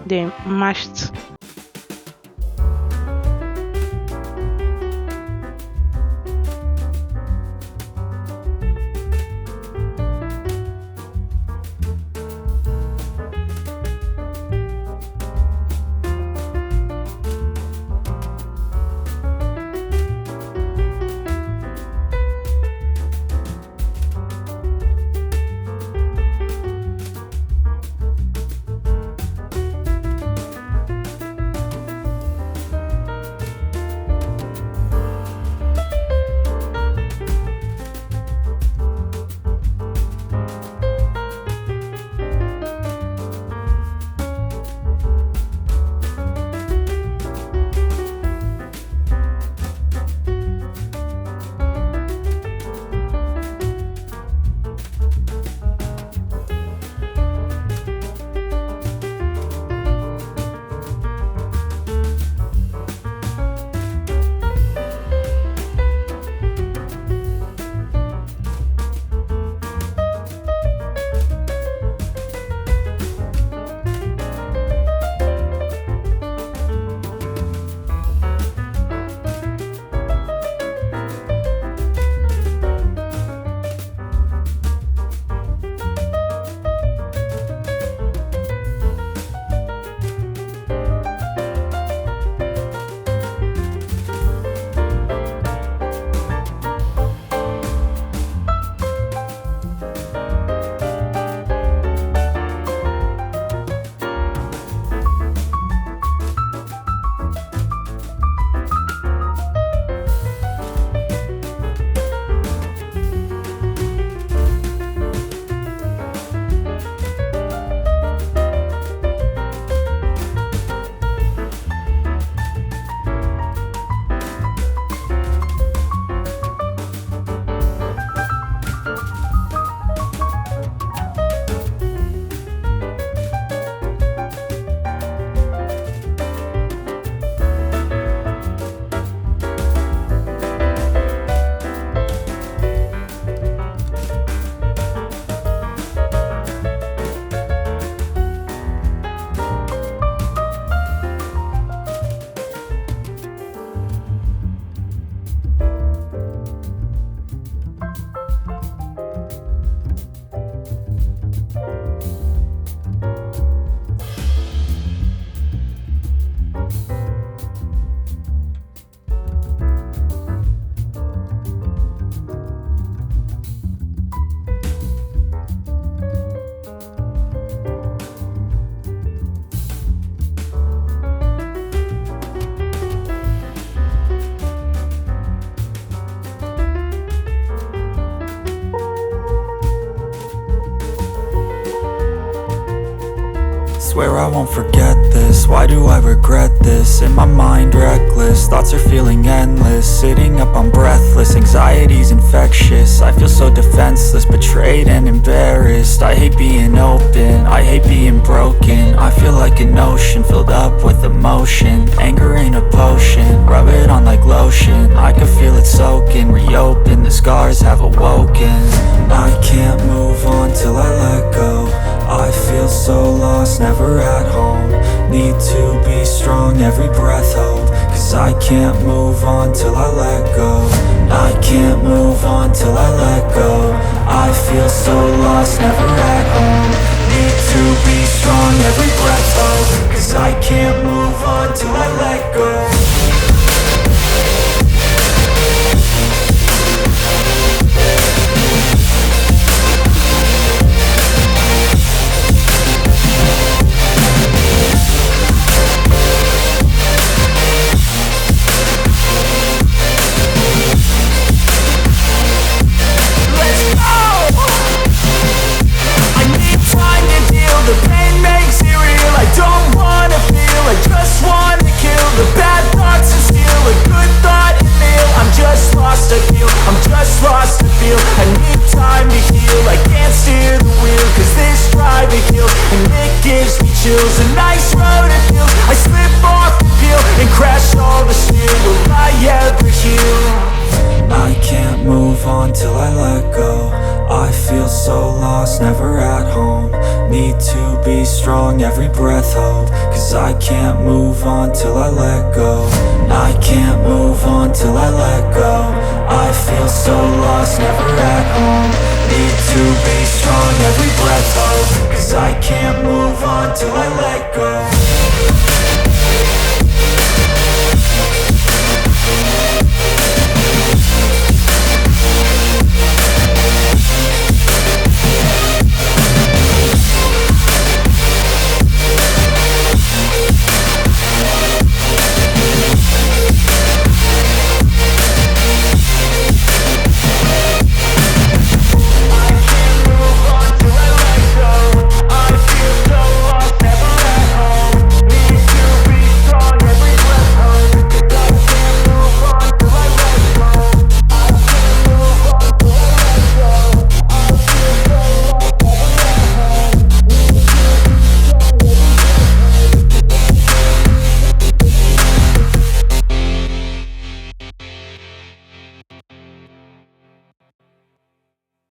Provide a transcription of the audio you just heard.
then mashed. Swear I won't forget this, why do I regret this? In my mind reckless, thoughts are feeling endless. Sitting up I'm breathless, anxiety's infectious. I feel so defenseless, betrayed and embarrassed. I hate being open, I hate being broken. I feel like an ocean filled up with emotion. Anger ain't a potion, rub it on like lotion. I can feel it soaking, reopen, the scars have awoken. I can't move on till I let go. I feel so lost, never at home. Need to be strong, every breath hold. Cause I can't move on till I let go. I can't move on till I let go. I feel so lost, never at home. Need to be strong, every breath hold. Cause I can't move on till I let go. The pain makes it real. I don't wanna feel, I just wanna kill the bad at home. Need to be strong, every breath hold, cause I can't move on till I let go. I can't move on till I let go. I feel so lost, never at home. Need to be strong, every breath hold, cause I can't move on till I let go.